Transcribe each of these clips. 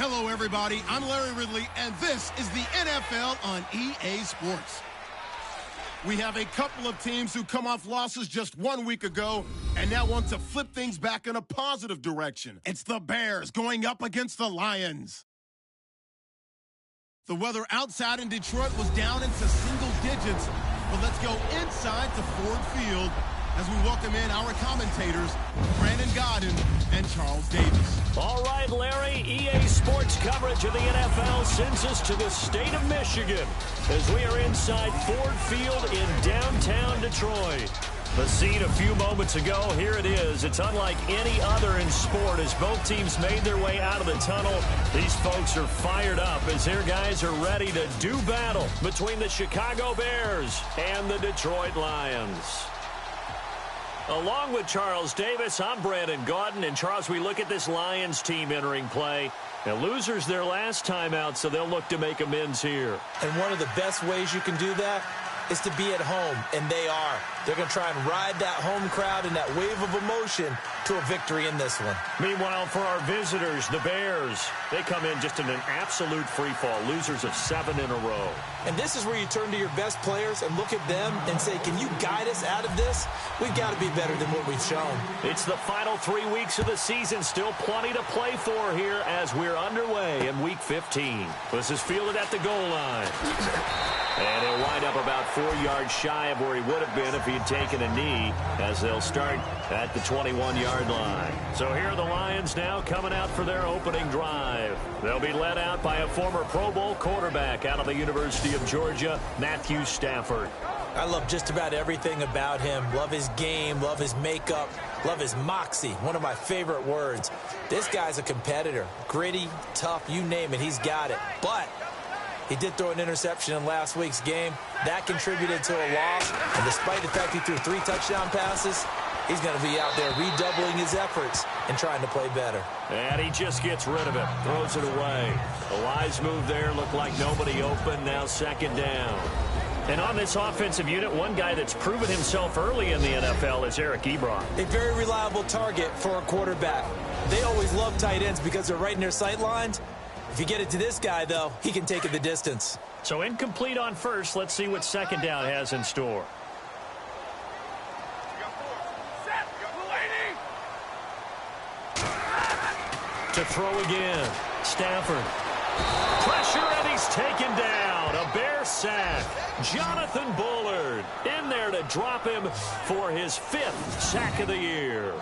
Hello, everybody. I'm Larry Ridley, and this is the NFL on EA Sports. We have a couple of teams who come off losses just 1 week ago and now want to flip things back in a positive direction. It's the Bears going up against the Lions. The weather outside in Detroit was down into single digits, but let's go inside to Ford Field as we welcome in our commentators, Brandon Gaudin and Charles Davis. All right, Larry, EA Sports coverage of the NFL sends us to the state of Michigan as we are inside Ford Field in downtown Detroit. The scene a few moments ago, here it is. It's unlike any other in sport as both teams made their way out of the tunnel. These folks are fired up as their guys are ready to do battle between the Chicago Bears and the Detroit Lions. Along with Charles Davis, I'm Brandon Gaudin. And Charles, we look at this Lions team entering play. Now, losers their last time out, so they'll look to make amends here. And one of the best ways you can do that is to be at home, and they are. They're going to try and ride that home crowd and that wave of emotion to a victory in this one. Meanwhile, for our visitors, the Bears, they come in just in an absolute free fall, losers of 7 in a row. And this is where you turn to your best players and look at them and say, can you guide us out of this? We've got to be better than what we've shown. It's the final 3 weeks of the season. Still plenty to play for here as we're underway in Week 15. This is fielded at the goal line. And he'll wind up about 4 yards shy of where he would have been if he'd taken a knee, as they'll start at the 21-yard line. So here are the Lions now coming out for their opening drive. They'll be led out by a former Pro Bowl quarterback out of the University of Georgia, Matthew Stafford. I love just about everything about him. Love his game, love his makeup, love his moxie, one of my favorite words. This guy's a competitor. Gritty, tough, you name it, he's got it. But he did throw an interception in last week's game. That contributed to a loss. And despite the fact he threw 3 touchdown passes, he's going to be out there redoubling his efforts and trying to play better. And he just gets rid of it, throws it away. A wise move there, looked like nobody open, now second down. And on this offensive unit, one guy that's proven himself early in the NFL is Eric Ebron. A very reliable target for a quarterback. They always love tight ends because they're right in their sight lines. If you get it to this guy, though, he can take it the distance. So incomplete on first. Let's see what second down has in store. To throw again. Stafford. Pressure, and he's taken down. A Bear sack. Jonathan Bullard in there to drop him for his 5th sack of the year.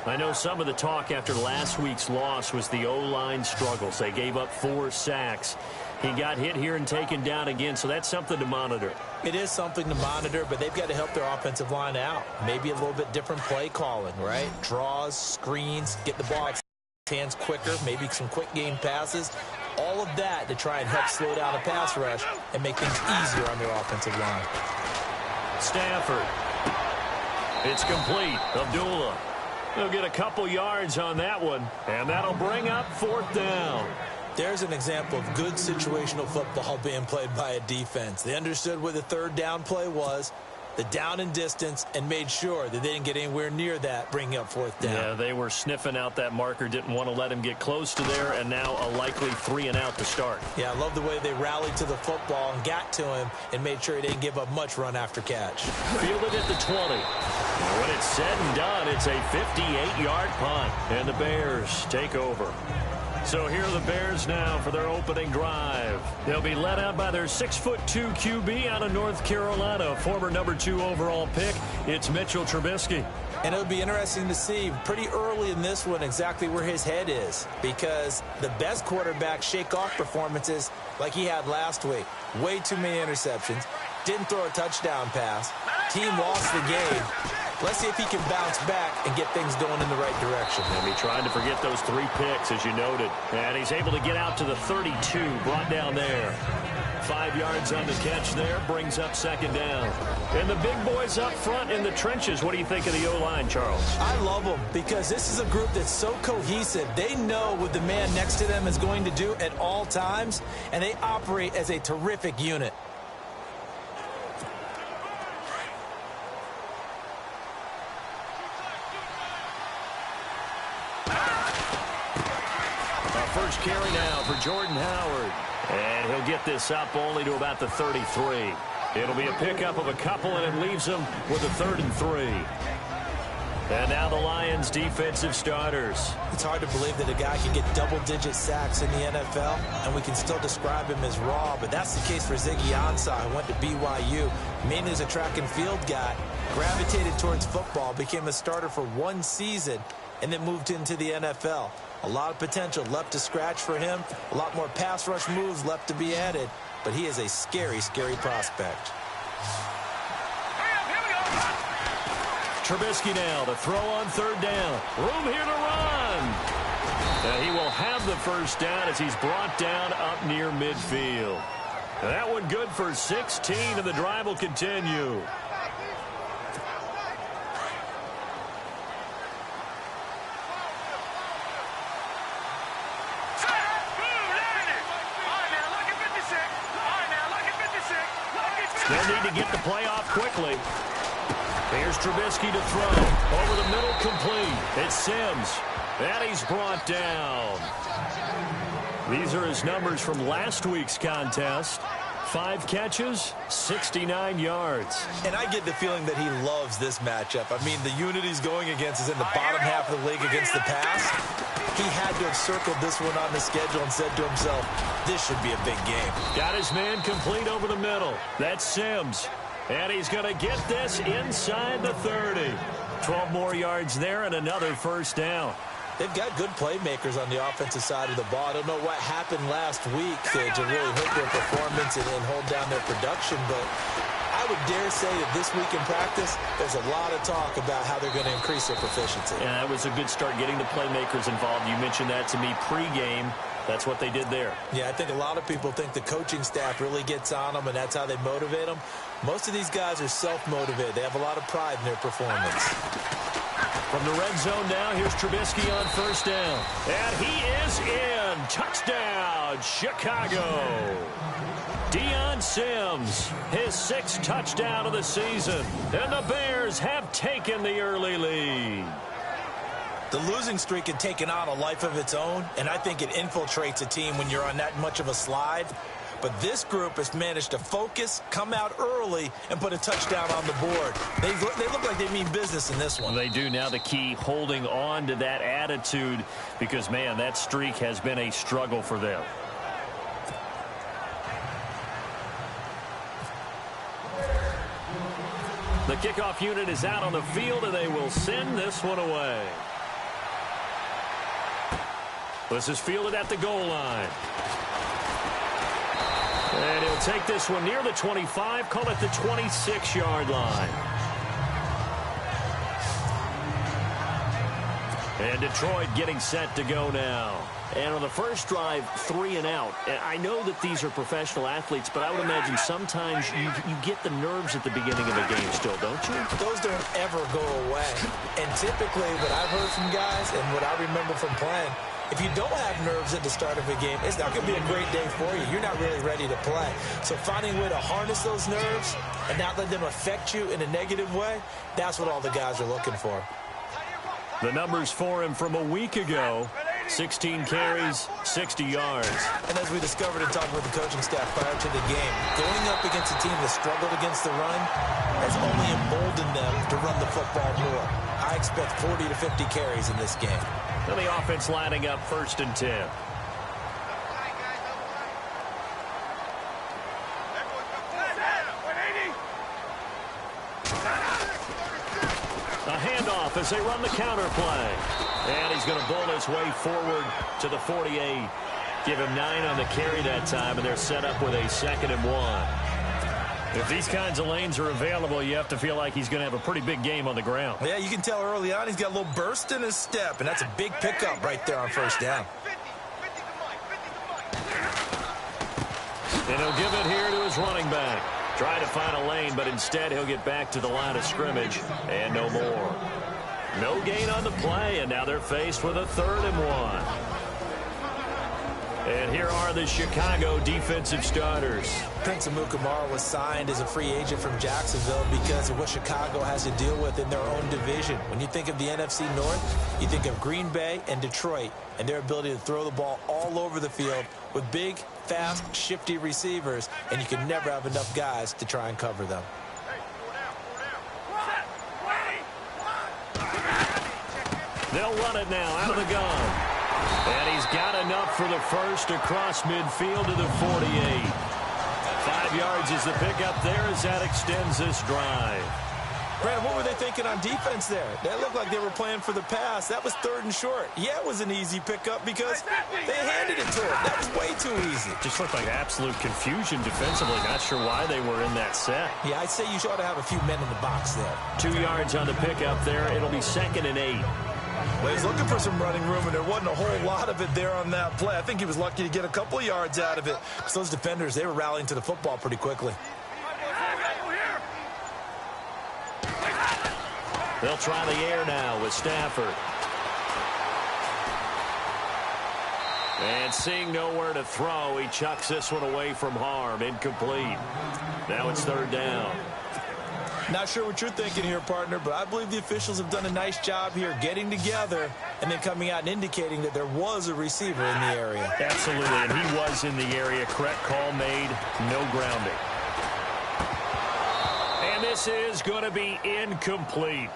I know some of the talk after last week's loss was the O-line struggles. They gave up 4 sacks. He got hit here and taken down again, so that's something to monitor. It is something to monitor, but they've got to help their offensive line out. Maybe a little bit different play calling, right? Draws, screens, get the ball out of hands quicker, maybe some quick game passes. All of that to try and help slow down a pass rush and make things easier on their offensive line. Stafford. It's complete. Abdullah. They'll get a couple yards on that one, and that'll bring up 4th down. There's an example of good situational football being played by a defense. They understood where the 3rd down play was, the down and distance, and made sure that they didn't get anywhere near that, bringing up 4th down. Yeah, they were sniffing out that marker, didn't want to let him get close to there, and now a likely 3 and out to start. Yeah, I love the way they rallied to the football and got to him and made sure he didn't give up much run after catch. Fielded at the 20. When it's said and done, it's a 58-yard punt, and the Bears take over. So here are the Bears now for their opening drive. They'll be led out by their 6'2" QB out of North Carolina, former number 2 overall pick. It's Mitchell Trubisky. And it'll be interesting to see pretty early in this one exactly where his head is, because the best quarterbacks shake off performances like he had last week. Way too many interceptions. Didn't throw a touchdown pass. Team lost the game. Let's see if he can bounce back and get things going in the right direction. And he tried to forget those 3 picks, as you noted. And he's able to get out to the 32, brought down there. 5 yards on the catch there, brings up second down. And the big boys up front in the trenches. What do you think of the O-line, Charles? I love them because this is a group that's so cohesive. They know what the man next to them is going to do at all times, and they operate as a terrific unit. carry now for Jordan Howard. And he'll get this up only to about the 33. It'll be a pickup of a couple, and it leaves them with a 3rd and 3. And now the Lions defensive starters. It's hard to believe that a guy can get double-digit sacks in the NFL, and we can still describe him as raw, but that's the case for Ziggy Ansah, who went to BYU, mainly as a track and field guy, gravitated towards football, became a starter for 1 season, and then moved into the NFL. A lot of potential left to scratch for him, a lot more pass rush moves left to be added, but he is a scary, scary prospect. Trubisky now to throw on 3rd down. Room here to run. And he will have the 1st down as he's brought down up near midfield. That one good for 16, and the drive will continue. They'll need to get the play off quickly. Here's Trubisky to throw. Over the middle, complete. It's Sims. And he's brought down. These are his numbers from last week's contest. 5 catches, 69 yards. And I get the feeling that he loves this matchup. I mean, the unit he's going against is in the bottom half of the league against the pass. He had to have circled this one on the schedule and said to himself, this should be a big game. Got his man complete over the middle. That's Sims. And he's going to get this inside the 30. 12 more yards there and another 1st down. They've got good playmakers on the offensive side of the ball. I don't know what happened last week to really hurt their performance and hold down their production, but I would dare say that this week in practice, there's a lot of talk about how they're going to increase their proficiency. Yeah, that was a good start getting the playmakers involved. You mentioned that to me pregame. That's what they did there. Yeah, I think a lot of people think the coaching staff really gets on them, and that's how they motivate them. Most of these guys are self-motivated. They have a lot of pride in their performance. From the red zone now, here's Trubisky on 1st down. And he is in. Touchdown, Chicago. Deion Sims, his 6th touchdown of the season. And the Bears have taken the early lead. The losing streak had taken on a life of its own, and I think it infiltrates a team when you're on that much of a slide. But this group has managed to focus, come out early, and put a touchdown on the board. They look like they mean business in this one. They do. Now the key, holding on to that attitude, because, man, that streak has been a struggle for them. The kickoff unit is out on the field, and they will send this one away. This is fielded at the goal line. And he'll take this one near the 25, call it the 26-yard line. And Detroit getting set to go now. And on the first drive, 3 and out. And I know that these are professional athletes, but I would imagine sometimes you get the nerves at the beginning of a game still, don't you? Those don't ever go away. And typically what I've heard from guys and what I remember from playing, if you don't have nerves at the start of a game, it's not going to be a great day for you. You're not really ready to play. So finding a way to harness those nerves and not let them affect you in a negative way, that's what all the guys are looking for. The numbers for him from a week ago, 16 carries, 60 yards. And as we discovered in talking with the coaching staff prior to the game, going up against a team that struggled against the run has only emboldened them to run the football more. I expect 40 to 50 carries in this game. And the offense lining up 1st and 10. A handoff as they run the counter play. And he's going to bowl his way forward to the 48. Give him 9 on the carry that time, and they're set up with a 2nd and 1. If these kinds of lanes are available, you have to feel like he's going to have a pretty big game on the ground. Yeah, you can tell early on he's got a little burst in his step, and that's a big pickup right there on 1st down. And he'll give it here to his running back. Try to find a lane, but instead he'll get back to the line of scrimmage, and no more. No gain on the play, and now they're faced with a 3rd and 1. And here are the Chicago defensive starters. Prince Amukamara was signed as a free agent from Jacksonville because of what Chicago has to deal with in their own division. When you think of the NFC North, you think of Green Bay and Detroit and their ability to throw the ball all over the field with big, fast, shifty receivers, and you can never have enough guys to try and cover them. They'll run it now out of the gun. And he's got enough for the first across midfield to the 48. 5 yards is the pickup there as that extends this drive. Brandon, what were they thinking on defense there? That looked like they were playing for the pass. That was 3rd and short. Yeah, it was an easy pickup because they handed it to him. That was way too easy. Just looked like absolute confusion defensively. Not sure why they were in that set. Yeah, I'd say you ought to have a few men in the box there. 2 yards on the pickup there. It'll be 2nd and 8. Well, he's looking for some running room, and there wasn't a whole lot of it there on that play. I think he was lucky to get a couple of yards out of it. Because those defenders, they were rallying to the football pretty quickly. They'll try the air now with Stafford. And seeing nowhere to throw, he chucks this one away from harm. Incomplete. Now it's 3rd down. Not sure what you're thinking here, partner, but I believe the officials have done a nice job here getting together and then coming out and indicating that there was a receiver in the area. Absolutely, and he was in the area. Correct call made. No grounding. And this is going to be incomplete.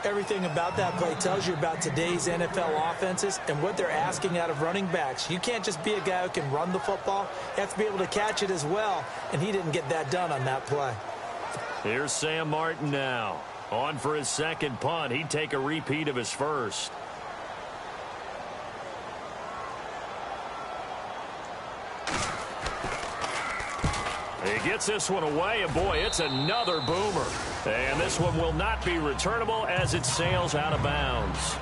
Everything about that play tells you about today's NFL offenses and what they're asking out of running backs. You can't just be a guy who can run the football. You have to be able to catch it as well, and he didn't get that done on that play. Here's Sam Martin now. On for his 2nd punt. He'd take a repeat of his first. He gets this one away, and boy, it's another boomer. And this one will not be returnable as it sails out of bounds.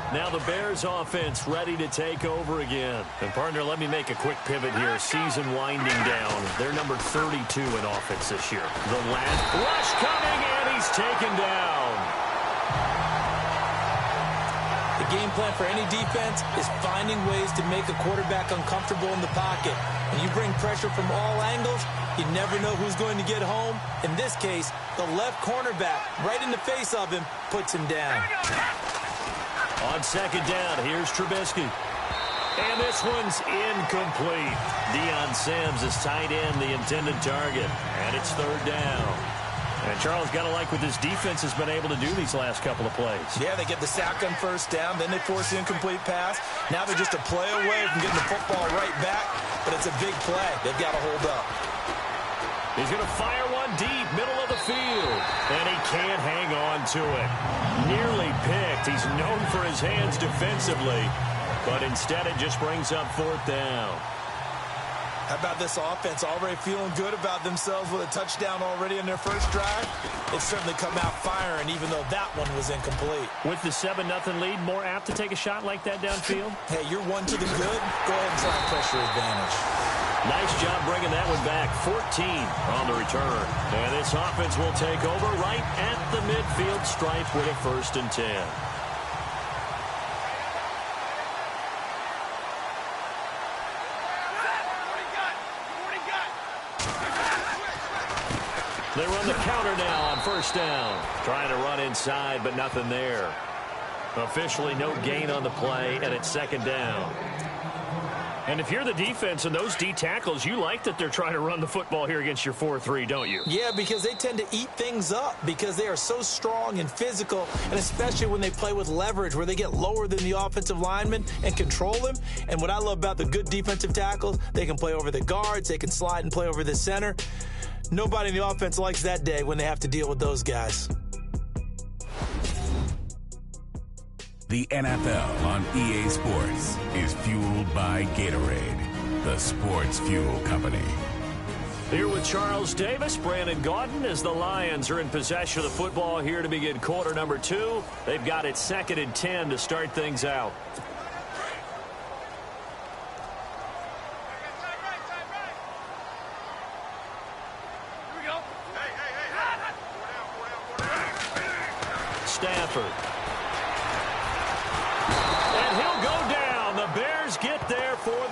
Now the Bears offense ready to take over again. And partner, let me make a quick pivot here. Season winding down. They're number 32 in offense this year. The last rush coming, and he's taken down. The game plan for any defense is finding ways to make a quarterback uncomfortable in the pocket. When you bring pressure from all angles, you never know who's going to get home. In this case, the left cornerback, right in the face of him, puts him down. On 2nd down, here's Trubisky. And this one's incomplete. Deion Sims is tight end, the intended target. And it's 3rd down. And Charles, got to like what this defense has been able to do these last couple of plays. Yeah, they get the sack on 1st down, then they force the incomplete pass. Now they're just a play away from getting the football right back, but it's a big play. They've got to hold up. He's going to fire one deep, middle of the field, and he can't hang on to it. Nearly picked. He's known for his hands defensively, but instead it just brings up 4th down. How about this offense already feeling good about themselves with a touchdown already in their first drive? It's certainly come out firing, even though that one was incomplete. With the 7-0 lead, more apt to take a shot like that downfield? Hey, you're one to the good. Go ahead and try and press your advantage. Nice job bringing that one back. 14 on the return. And this offense will take over right at the midfield stripe with a 1st and 10. They run the counter now on 1st down. Trying to run inside, but nothing there. Officially no gain on the play, and it's 2nd down. And if you're the defense and those D tackles, you like that they're trying to run the football here against your 4-3, don't you? Yeah, because they tend to eat things up because they are so strong and physical, and especially when they play with leverage where they get lower than the offensive linemen and control them. And what I love about the good defensive tackles, they can play over the guards, they can slide and play over the center. Nobody in the offense likes that day when they have to deal with those guys. The NFL on EA Sports is fueled by Gatorade, the sports fuel company. Here with Charles Davis, Brandon Gaudin, as the Lions are in possession of the football here to begin quarter number 2. They've got it 2nd and 10 to start things out. Stafford.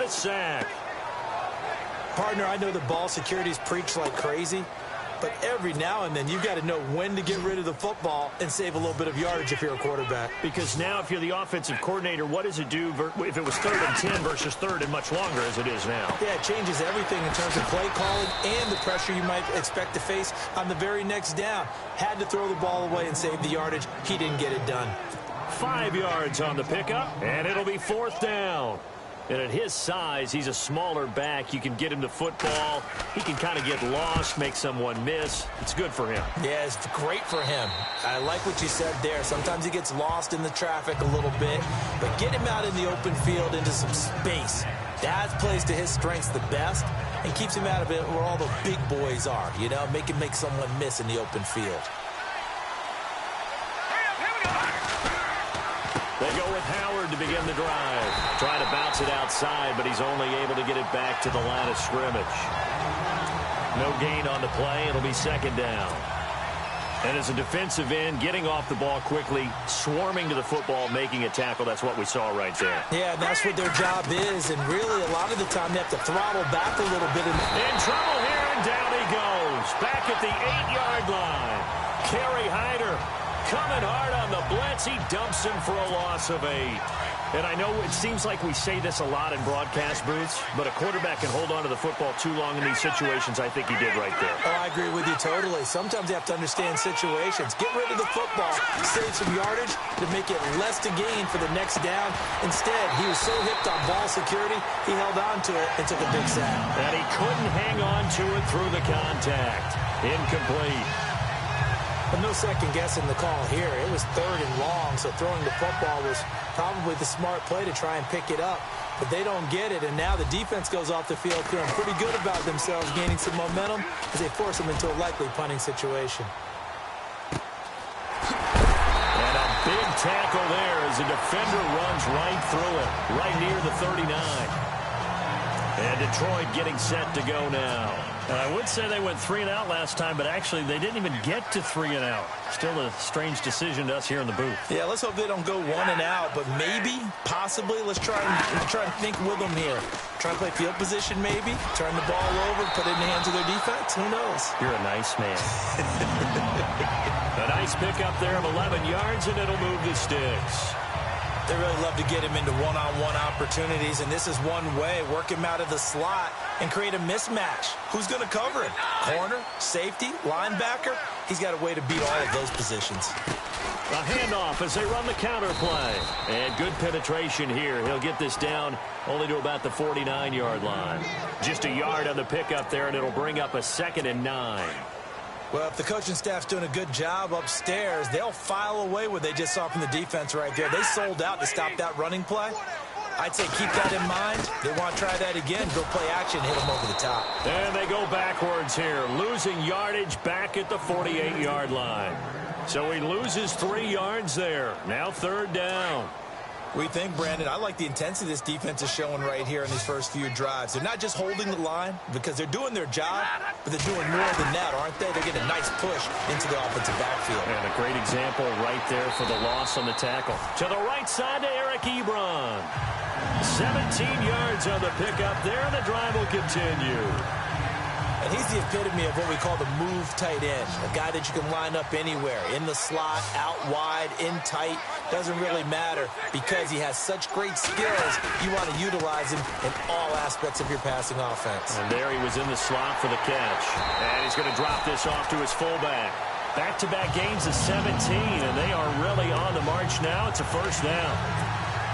the sack. Partner, I know the ball security's preached like crazy, but every now and then you've got to know when to get rid of the football and save a little bit of yardage if you're a quarterback. Because now if you're the offensive coordinator, what does it do if it was 3rd and 10 versus 3rd and much longer as it is now? Yeah, it changes everything in terms of play calling and the pressure you might expect to face on the very next down. Had to throw the ball away and save the yardage. He didn't get it done. 5 yards on the pickup, and it'll be 4th down. And at his size, he's a smaller back. You can get him the football. He can kind of get lost, make someone miss. It's good for him. Yeah, it's great for him. I like what you said there. Sometimes he gets lost in the traffic a little bit, but get him out in the open field into some space. That plays to his strengths the best and keeps him out of it where all the big boys are, you know, make him make someone miss in the open field. They go with Howard to begin the drive. Trying to bounce it outside, but he's only able to get it back to the line of scrimmage. No gain on the play. It'll be 2nd down. And as a defensive end, getting off the ball quickly, swarming to the football, making a tackle, that's what we saw right there. Yeah, and that's what their job is. And really, a lot of the time, they have to throttle back a little bit. In trouble here, and down he goes. Back at the 8-yard line. Kerry Hyder coming hard on the blitz. He dumps him for a loss of 8. And I know it seems like we say this a lot in broadcast booths, but a quarterback can hold on to the football too long in these situations. I think he did right there. Oh, I agree with you totally. Sometimes you have to understand situations. Get rid of the football, save some yardage to make it less to gain for the next down. Instead, he was so hipped on ball security, he held on to it and took a big sack. And he couldn't hang on to it through the contact. Incomplete. But no second guessing the call here. It was 3rd and long, so throwing the football was probably the smart play to try and pick it up. But they don't get it, and now the defense goes off the field feeling pretty good about themselves, gaining some momentum as they force them into a likely punting situation. And a big tackle there as the defender runs right through it, right near the 39. And Detroit getting set to go now. And I would say they went 3 and out last time, but actually they didn't even get to 3 and out. Still a strange decision to us here in the booth. Yeah, let's hope they don't go 1 and out, but maybe, possibly, let's try and think with them here. Try and play field position maybe, turn the ball over, put it in the hands of their defense. Who knows? You're a nice man. A nice pickup there of 11 yards, and it'll move the sticks. They really love to get him into one-on-one opportunities, and this is one way. Work him out of the slot and create a mismatch. Who's going to cover him? Corner, safety, linebacker? He's got a way to beat all of those positions. A handoff as they run the counter play. And good penetration here. He'll get this down only to about the 49-yard line. Just a yard on the pickup there, and it'll bring up a 2nd and 9. Well, if the coaching staff's doing a good job upstairs, they'll file away what they just saw from the defense right there. They sold out to stop that running play. I'd say keep that in mind. They want to try that again. Go play action, hit them over the top. And they go backwards here, losing yardage back at the 48-yard line. So he loses 3 yards there. Now 3rd down. What do you think, Brandon? I like the intensity this defense is showing right here in these first few drives. They're not just holding the line because they're doing their job, but they're doing more than that, aren't they? They're getting a nice push into the offensive backfield. And a great example right there for the loss on the tackle. To the right side to Eric Ebron. 17 yards on the pickup there, and the drive will continue. And he's the epitome of what we call the move tight end, a guy that you can line up anywhere, in the slot, out wide, in tight, doesn't really matter because he has such great skills. You want to utilize him in all aspects of your passing offense. And there he was in the slot for the catch. And he's going to drop this off to his fullback. Back-to-back gains of 17, and they are really on the march now. It's a 1st down.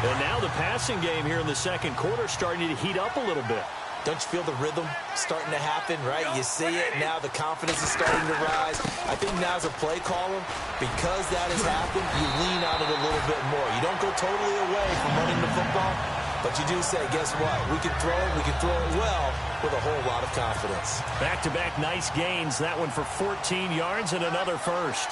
And now the passing game here in the 2nd quarter starting to heat up a little bit. Don't you feel the rhythm starting to happen, right? You see it, now the confidence is starting to rise. I think now as a play caller, because that has happened, you lean on it a little bit more. You don't go totally away from running the football, but you do say, guess what? We can throw it well with a whole lot of confidence. Back-to-back nice gains. That one for 14 yards and another 1st.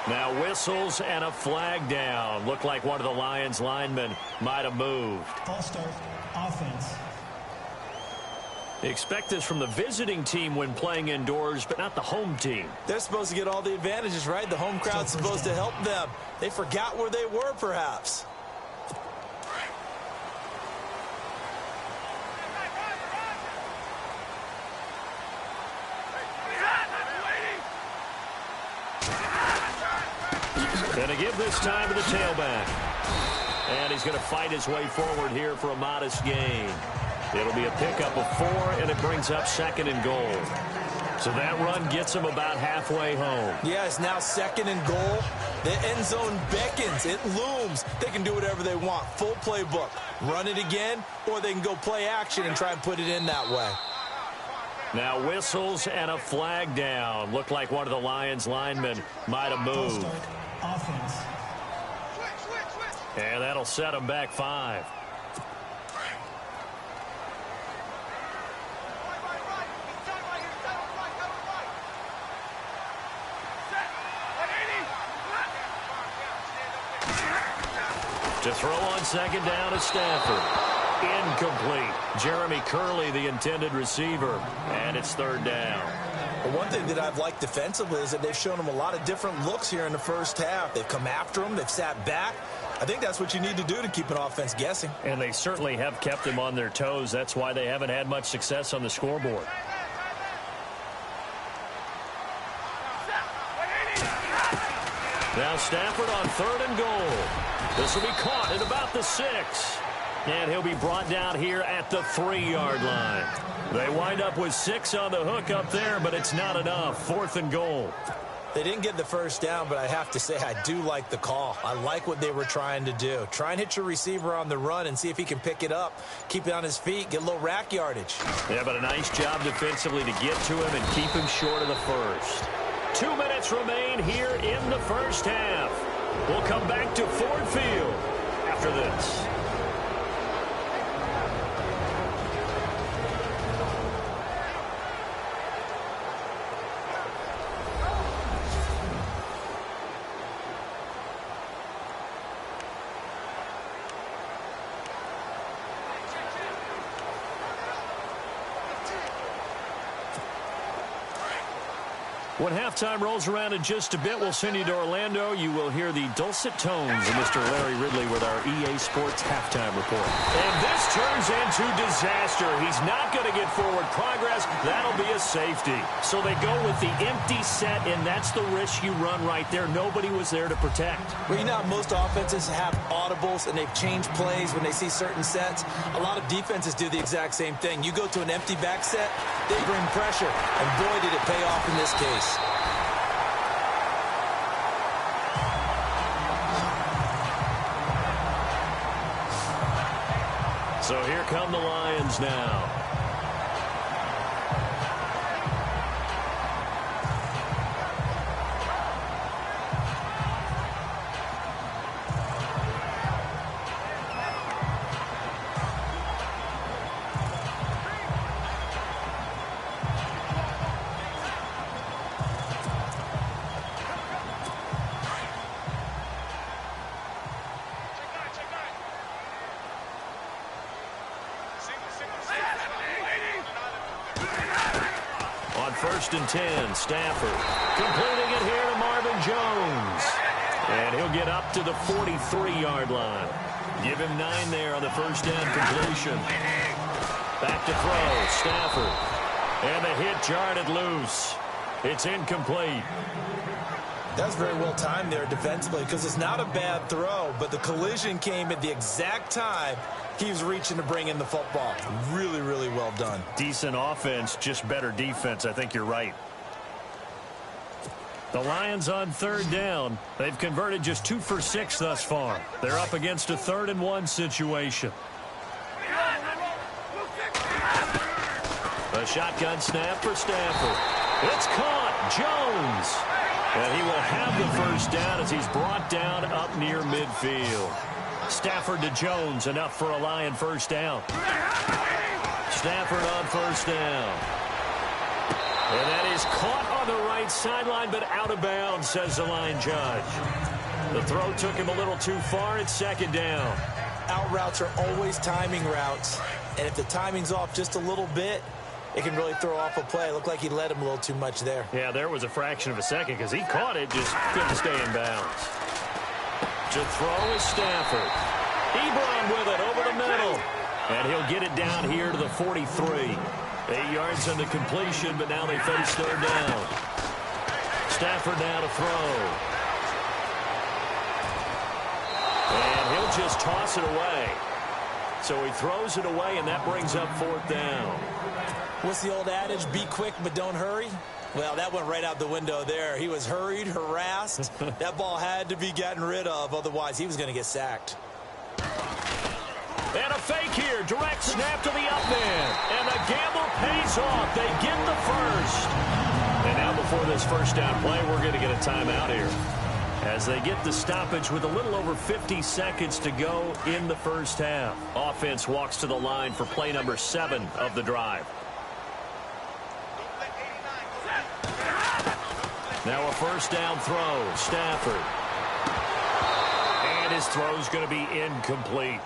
Now whistles and a flag down. Looked like one of the Lions linemen might have moved. False start, offense. Expect this from the visiting team when playing indoors, but not the home team. They're supposed to get all the advantages, right? The home crowd's supposed to help them. They forgot where they were, perhaps. Going to give this time to the tailback. And he's going to fight his way forward here for a modest gain. It'll be a pickup of 4, and it brings up 2nd and goal. So that run gets him about halfway home. Yeah, it's now 2nd and goal. The end zone beckons. It looms. They can do whatever they want. Full playbook. Run it again, or they can go play action and try and put it in that way. Now whistles and a flag down. Looked like one of the Lions linemen might have moved. Offense. And that'll set him back 5. To throw on 2nd down is Stafford. Incomplete. Jeremy Curley, the intended receiver. And it's 3rd down. Well, one thing that I've liked defensively is that they've shown him a lot of different looks here in the first half. They've come after him. They've sat back. I think that's what you need to do to keep an offense guessing. And they certainly have kept them on their toes. That's why they haven't had much success on the scoreboard. Now Stafford on 3rd and goal. This will be caught at about the 6. And he'll be brought down here at the 3-yard line. They wind up with 6 on the hook up there, but it's not enough. 4th and goal. They didn't get the first down, but I have to say I do like the call. I like what they were trying to do. Try and hit your receiver on the run and see if he can pick it up. Keep it on his feet, get a little rack yardage. Yeah, but a nice job defensively to get to him and keep him short of the first. 2 minutes remain here in the first half. We'll come back to Ford Field after this. When halftime rolls around in just a bit, we'll send you to Orlando. You will hear the dulcet tones of Mr. Larry Ridley with our EA Sports halftime report. And this turns into disaster. He's not going to get forward progress. That'll be a safety. So they go with the empty set, and that's the risk you run right there. Nobody was there to protect. Well, you know how most offenses have audibles, and they've changed plays when they see certain sets. A lot of defenses do the exact same thing. You go to an empty back set, they bring pressure, and boy, did it pay off in this case. So here come the Lions now. First and 10, Stafford completing it here to Marvin Jones. And he'll get up to the 43-yard line. Give him 9 there on the first down completion. Back to throw, Stafford. And the hit jarred it loose. It's incomplete. That's very well timed there defensively because it's not a bad throw, but the collision came at the exact time he was reaching to bring in the football. Really, really well done. Decent offense, just better defense. I think you're right. The Lions on third down. They've converted just 2 for 6 thus far. They're up against a 3rd and 1 situation. A shotgun snap for Stafford. It's caught. Jones. And he will have the first down as he's brought down up near midfield. Stafford to Jones, enough for a Lion first down. Stafford on first down. And that is caught on the right sideline, but out of bounds, says the line judge. The throw took him a little too far. It's 2nd down. Out routes are always timing routes. And if the timing's off just a little bit, it can really throw off a play. It looked like he led him a little too much there. Yeah, there was a fraction of a second because he caught it, just couldn't stay in bounds. To throw is Stafford. Ebron with it over the middle. And he'll get it down here to the 43. 8 yards on the completion, but now they face 3rd down. Stafford now to throw. And he'll just toss it away. So he throws it away, and that brings up 4th down. What's the old adage? Be quick, but don't hurry. Well, that went right out the window there. He was hurried, harassed. That ball had to be gotten rid of, otherwise he was going to get sacked. And a fake here. Direct snap to the up man. And the gamble pays off. They get the first. And now before this first down play, we're going to get a timeout here, as they get the stoppage with a little over 50 seconds to go in the first half. Offense walks to the line for play number 7 of the drive. Now a first down throw. Stafford. And his throw's going to be incomplete.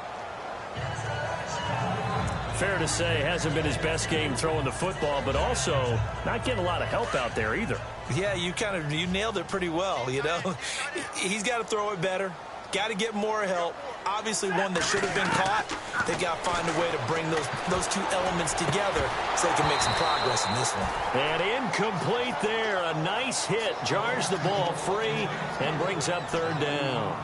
Fair to say, hasn't been his best game throwing the football, but also not getting a lot of help out there either. Yeah, you nailed it pretty well, you know. He's got to throw it better. Got to get more help. Obviously one that should have been caught. They've got to find a way to bring those two elements together so they can make some progress in this one. And incomplete there. A nice hit. Jars the ball free and brings up 3rd down.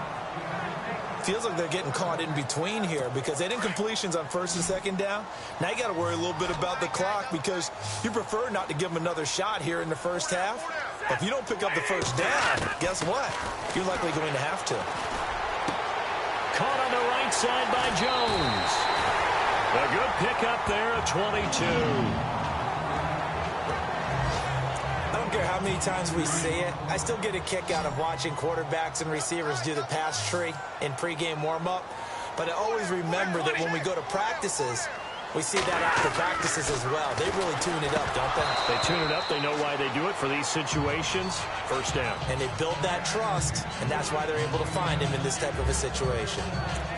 Feels like they're getting caught in between here because they didn't incompletions on 1st and 2nd down. Now you got to worry a little bit about the clock because you prefer not to give them another shot here in the first half. But if you don't pick up the first down, guess what? You're likely going to have to. Caught on the right side by Jones. A good pickup there at 22. I don't care how many times we see it. I still get a kick out of watching quarterbacks and receivers do the pass tree in pregame warm-up. But I always remember that when we go to practices, we see that after practices as well. They really tune it up, don't they? They tune it up. They know why they do it for these situations. First down. And they build that trust, and that's why they're able to find him in this type of a situation.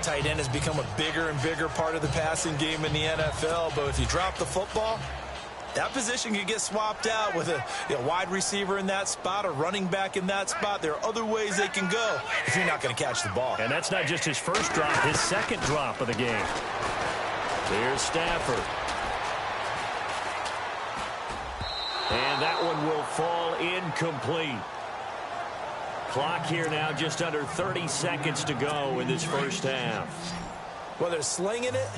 Tight end has become a bigger and bigger part of the passing game in the NFL, but if you drop the football, that position can get swapped out with a wide receiver in that spot, a running back in that spot. There are other ways they can go if you're not going to catch the ball. And that's not just his first drop, his second drop of the game. Here's Stafford. And that one will fall incomplete. Clock here now just under 30 seconds to go in this first half. Well, they're slinging it.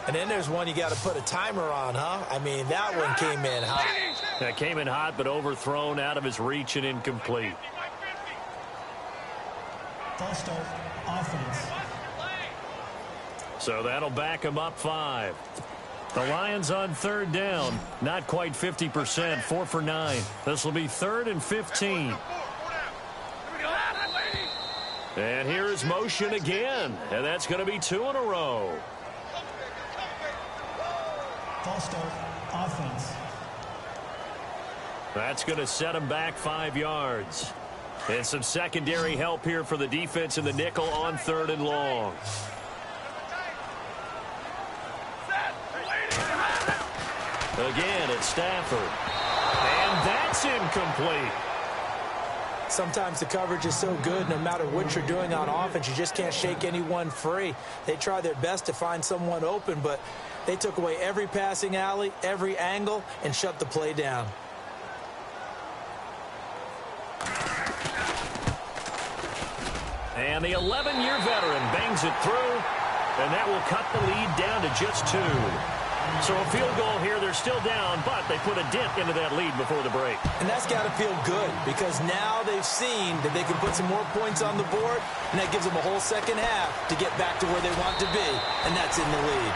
And then there's one you got to put a timer on, huh? I mean, that one came in hot. That came in hot, but overthrown, out of his reach and incomplete. False start, offense. So that'll back him up 5. The Lions on 3rd down. Not quite 50%, 4 for 9. This will be 3rd and 15. And here's motion again. And that's going to be 2 in a row. False start, offense. That's going to set him back 5 yards. And some secondary help here for the defense in the nickel on 3rd and long. Again, it's Stafford. And that's incomplete. Sometimes the coverage is so good, no matter what you're doing on offense, you just can't shake anyone free. They try their best to find someone open, but they took away every passing alley, every angle, and shut the play down. And the 11-year veteran bangs it through, and that will cut the lead down to just 2. So a field goal here, they're still down, but they put a dent into that lead before the break. And that's got to feel good because now they've seen that they can put some more points on the board, and that gives them a whole second half to get back to where they want to be, and that's in the lead.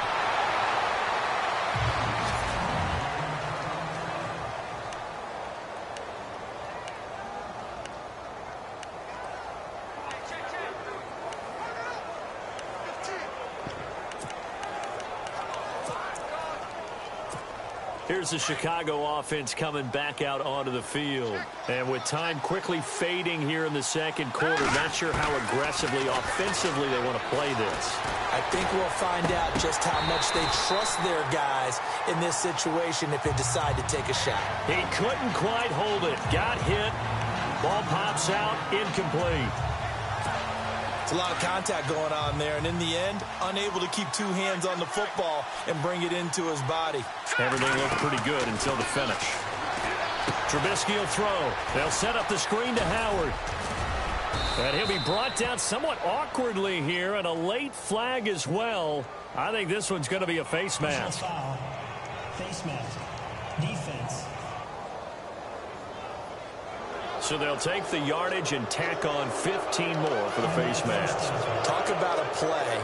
Here's the Chicago offense coming back out onto the field. And with time quickly fading here in the second quarter, not sure how aggressively, offensively they want to play this. I think we'll find out just how much they trust their guys in this situation if they decide to take a shot. He couldn't quite hold it. Got hit. Ball pops out. Incomplete. It's a lot of contact going on there, and in the end, unable to keep 2 hands on the football and bring it into his body. Everything looked pretty good until the finish. Trubisky will throw. They'll set up the screen to Howard. And he'll be brought down somewhat awkwardly here, and a late flag as well. I think this one's going to be a face mask. Foul. Face mask. Defense. So they'll take the yardage and tack on 15 more for the face mask. Talk about a play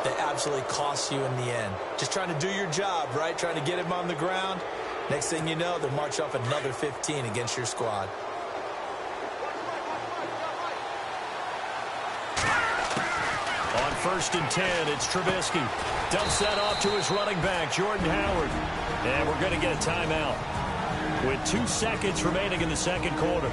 that absolutely costs you in the end. Just trying to do your job, right? Trying to get him on the ground. Next thing you know, they'll march off another 15 against your squad. On 1st and 10, it's Trubisky. Dumps that off to his running back, Jordan Howard. And we're going to get a timeout with 2 seconds remaining in the second quarter.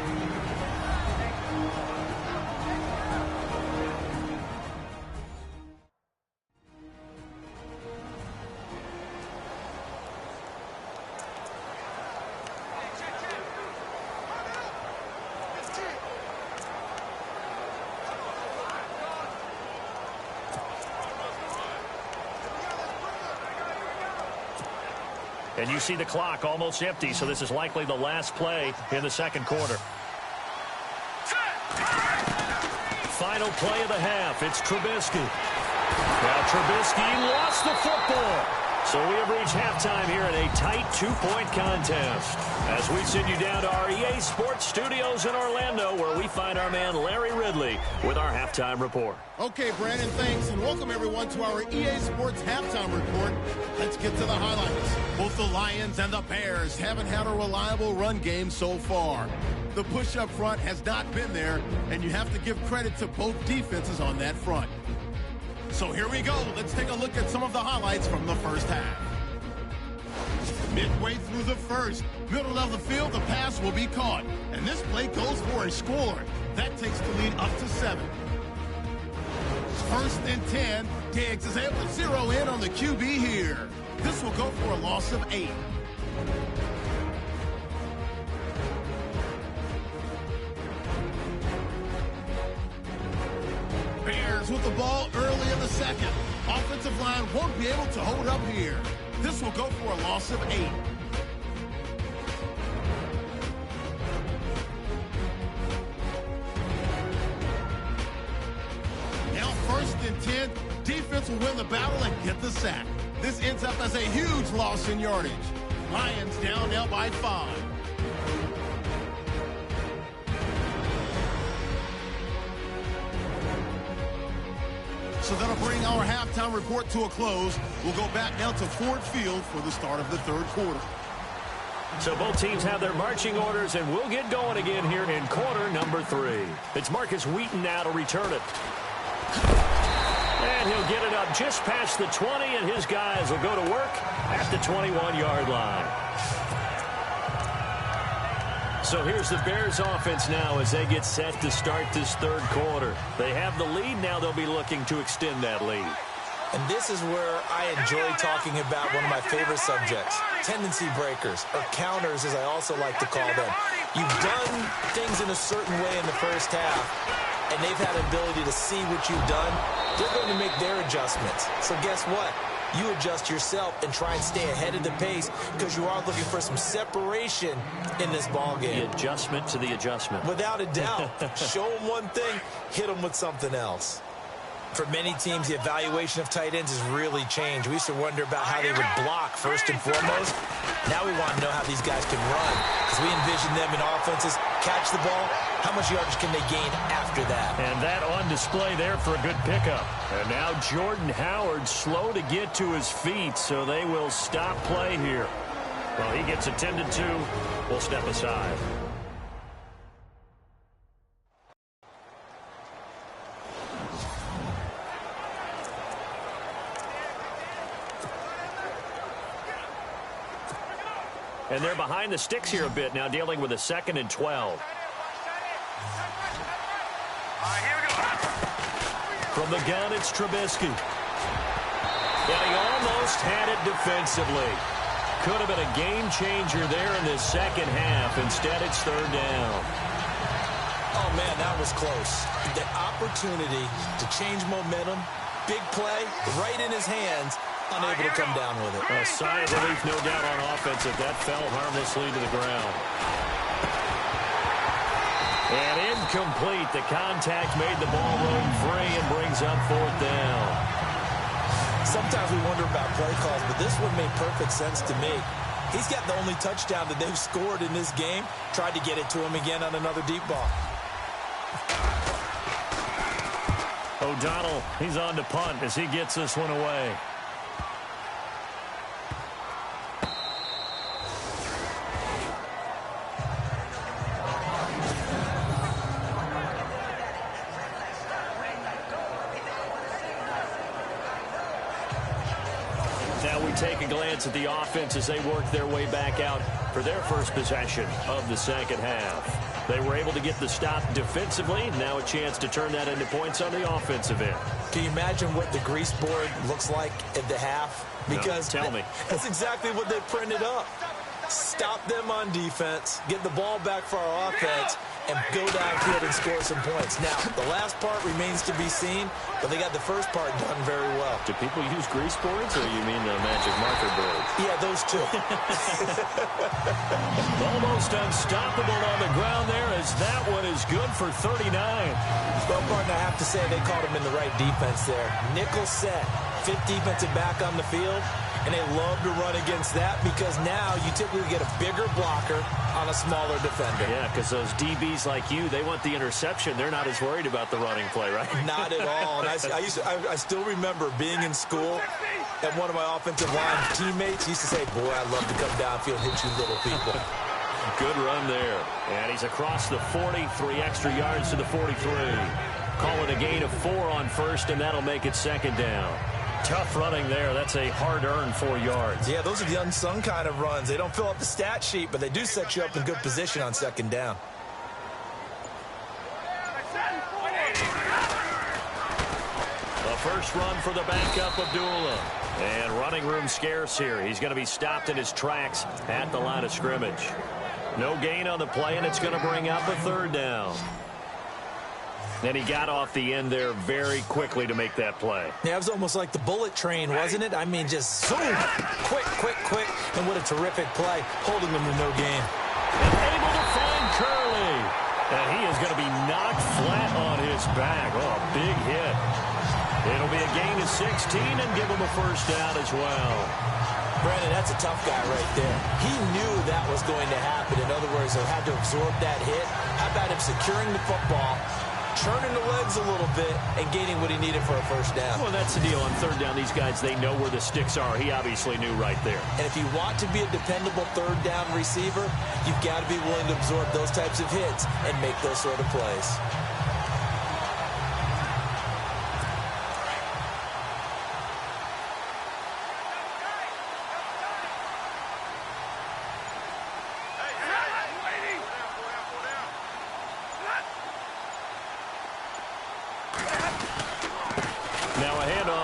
And you see the clock almost empty, so this is likely the last play in the second quarter. Final play of the half. It's Trubisky. Now Trubisky lost the football. So we have reached halftime here in a tight 2-point contest. As we send you down to our EA Sports Studios in Orlando, where we find our man Larry Ridley with our halftime report. Okay, Brandon, thanks, and welcome everyone to our EA Sports halftime report. Let's get to the highlights. Both the Lions and the Bears haven't had a reliable run game so far. The push up front has not been there, and you have to give credit to both defenses on that front. So here we go. Let's take a look at some of the highlights from the first half. Midway through the first, middle of the field, the pass will be caught. And this play goes for a score. That takes the lead up to 7. 1st and 10, Diggs is able to zero in on the QB here. This will go for a loss of 8. Bears with the ball early in the second. Offensive line won't be able to hold up here. This will go for a loss of 8. Now 1st and 10. Defense will win the battle and get the sack. This ends up as a huge loss in yardage. Lions down now by 5. So that'll bring our halftime report to a close. We'll go back now to Ford Field for the start of the third quarter. So both teams have their marching orders, and we'll get going again here in quarter number 3. It's Marcus Wheaton now to return it. And he'll get it up just past the 20, and his guys will go to work at the 21-yard line. So here's the Bears offense now as they get set to start this third quarter. They have the lead. Now they'll be looking to extend that lead. And this is where I enjoy talking about one of my favorite subjects, tendency breakers, or counters as I also like to call them. You've done things in a certain way in the first half, and they've had the ability to see what you've done. They're going to make their adjustments. So guess what? You adjust yourself and try and stay ahead of the pace because you are looking for some separation in this ball game. The adjustment to the adjustment. Without a doubt. Show them one thing, hit them with something else. For many teams, the evaluation of tight ends has really changed. We used to wonder about how they would block first and foremost. Now we want to know how these guys can run because we envision them in offenses catch the ball. How much yardage can they gain after that? And that on display there for a good pickup. And now Jordan Howard slow to get to his feet, so they will stop play here. Well, he gets attended to. We'll step aside. And they're behind the sticks here a bit now, dealing with a 2nd and 12. From the gun, it's Trubisky. And he almost had it defensively. Could have been a game changer there in this second half. Instead, it's 3rd down. Oh, man, that was close. The opportunity to change momentum, big play, right in his hands, unable to come down with it. A sigh of relief, no doubt, on offense if that fell harmlessly to the ground. And incomplete. The contact made the ball roam free and brings up 4th down. Sometimes we wonder about play calls, but this one made perfect sense to me. He's got the only touchdown that they've scored in this game. Tried to get it to him again on another deep ball. O'Donnell, he's on to punt as he gets this one away. Now we take a glance at the offense as they work their way back out for their first possession of the second half. They were able to get the stop defensively. Now a chance to turn that into points on the offensive end. Can you imagine what the grease board looks like at the half? Because no, tell me. That's exactly what they printed up. Stop them on defense, get the ball back for our offense, and go downfield and score some points. Now, the last part remains to be seen, but they got the first part done very well. Do people use grease boards, or you mean the magic marker boards? Yeah, those two. Almost unstoppable on the ground there, as that one is good for 39. Well, partner, I have to say they caught him in the right defense there. Nickel set, 5th defensive back on the field, and they love to run against that because now you typically get a bigger blocker on a smaller defender. Yeah, because those DBs like you, they want the interception. They're not as worried about the running play, right? Not at all. And I still remember being in school, and one of my offensive line teammates used to say, boy, I love to come downfield and hit you little people. Good run there. And he's across the 40, 3 extra yards to the 43. Call it a gain of 4 on first, and that'll make it 2nd down. Tough running there. That's a hard-earned 4 yards. Yeah, those are the unsung kind of runs. They don't fill up the stat sheet, but they do set you up in good position on 2nd down. The first run for the backup, Abdullah. And running room scarce here. He's going to be stopped in his tracks at the line of scrimmage. No gain on the play, and it's going to bring up a 3rd down. And he got off the end there very quickly to make that play. Yeah, it was almost like the bullet train, wasn't it? I mean, just zoom, quick. And what a terrific play, holding them to no gain. And able to find Curley. And he is going to be knocked flat on his back. Oh, big hit. It'll be a gain of 16 and give him a 1st down as well. Brandon, that's a tough guy right there. He knew that was going to happen. In other words, he'll have to absorb that hit. How about him securing the football, turning the legs a little bit, and gaining what he needed for a 1st down? Well, that's the deal. On 3rd down, these guys, they know where the sticks are. He obviously knew right there. And if you want to be a dependable 3rd down receiver, you've got to be willing to absorb those types of hits and make those sort of plays.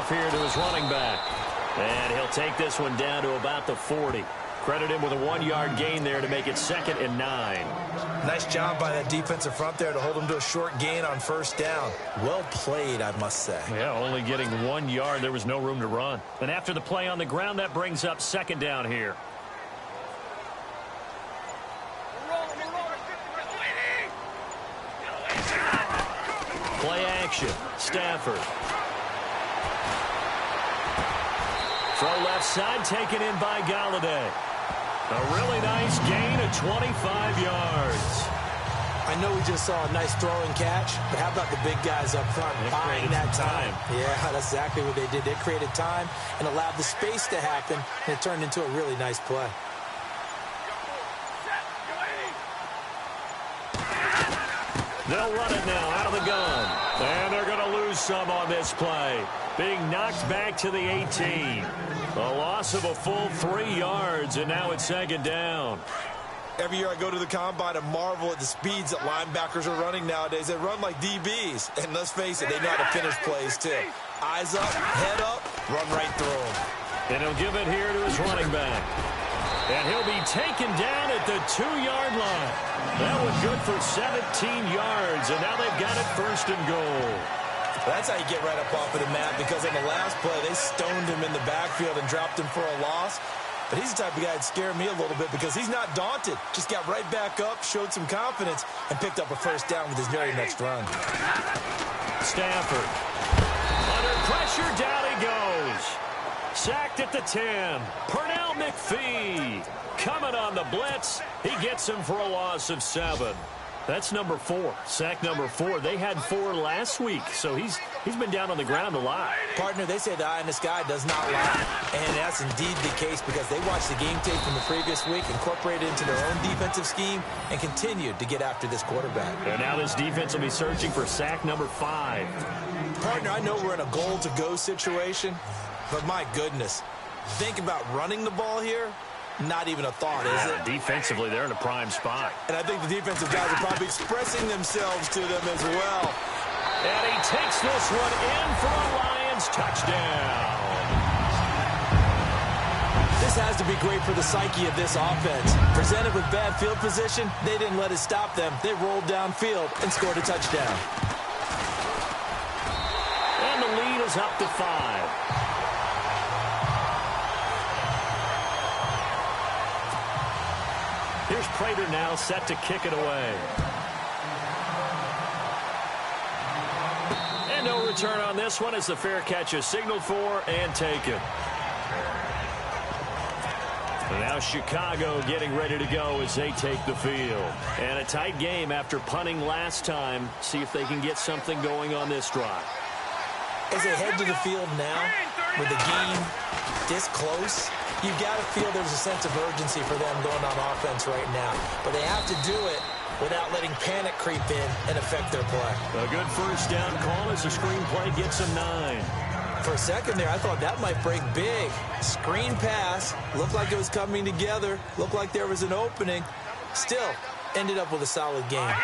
Here to his running back. And he'll take this one down to about the 40. Credit him with a 1-yard gain there to make it 2nd and 9. Nice job by that defensive front there to hold him to a short gain on 1st down. Well played, I must say. Yeah, only getting 1 yard. There was no room to run. And after the play on the ground, that brings up 2nd down here. Play action. Stafford. Throw left side, taken in by Galladay. A really nice gain of 25 yards. I know we just saw a nice throw and catch, but how about the big guys up front buying that time? Yeah, that's exactly what they did. They created time and allowed the space to happen, and it turned into a really nice play. They'll run it now out of the gun. And they're going to lose some on this play. Being knocked back to the 18. A loss of a full 3 yards, and now it's 2nd down. Every year I go to the combine and marvel at the speeds that linebackers are running nowadays. They run like DBs. And let's face it, they know how to finish plays too. Eyes up, head up, run right through them. And he'll give it here to his running back. And he'll be taken down at the 2-yard line. That was good for 17 yards, and now they've got it 1st and goal. That's how you get right up off of the mat, because on the last play, they stoned him in the backfield and dropped him for a loss. but he's the type of guy that scared me a little bit because he's not daunted. Just got right back up, showed some confidence, and picked up a first down with his very next run. Stafford. Under pressure, down he goes. Sacked at the 10. Pernell McPhee coming on the blitz. He gets him for a loss of 7. That's number 4. Sack number 4. They had 4 last week, so he's been down on the ground a lot. Partner, they say the eye in the sky does not lie. And that's indeed the case because they watched the game tape from the previous week, incorporated it into their own defensive scheme, and continued to get after this quarterback. And now this defense will be searching for sack number 5. Partner, I know we're in a goal-to-go situation, but my goodness, think about running the ball here. Not even a thought, is it? Defensively, they're in a prime spot. And I think the defensive guys are probably expressing themselves to them as well. And he takes this one in for a Lions touchdown. This has to be great for the psyche of this offense. Presented with bad field position, they didn't let it stop them. They rolled downfield and scored a touchdown. And the lead is up to 5. Here's Prater now set to kick it away. And no return on this one as the fair catch is signaled for and taken. And now Chicago getting ready to go as they take the field. And a tight game after punting last time. See if they can get something going on this drive. As they head to the field now, with the game this close, you've got to feel there's a sense of urgency for them going on offense right now. But they have to do it without letting panic creep in and affect their play. A good first down call as the screenplay gets them 9. For a second there, I thought that might break big. Screen pass, looked like it was coming together, looked like there was an opening. Still, ended up with a solid game.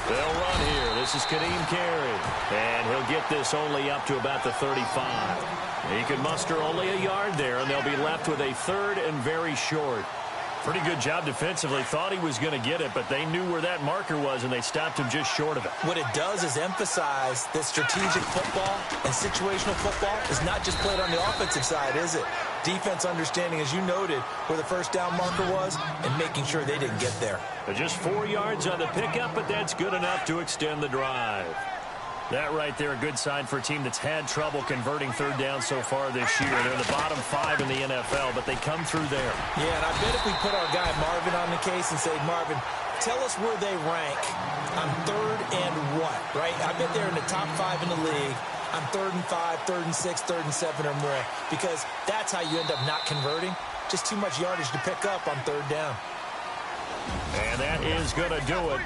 They'll run here. This is Kadeem Carey. And he'll get this only up to about the 35. He can muster only a yard there, and they'll be left with a 3rd and very short. Pretty good job defensively. Thought he was going to get it, but they knew where that marker was, and they stopped him just short of it. What it does is emphasize that strategic football and situational football is not just played on the offensive side, is it? Defense understanding, as you noted, where the first down marker was and making sure they didn't get there. But just 4 yards on the pickup, but that's good enough to extend the drive. That right there, a good sign for a team that's had trouble converting 3rd down so far this year. They're in the bottom 5 in the NFL, but they come through there. Yeah, and I bet if we put our guy Marvin on the case and say, Marvin, tell us where they rank on 3rd and what, right? I bet they're in the top 5 in the league on 3rd and 5, 3rd and 6, 3rd and 7 or more, because that's how you end up not converting. Just too much yardage to pick up on 3rd down. And that is going to do it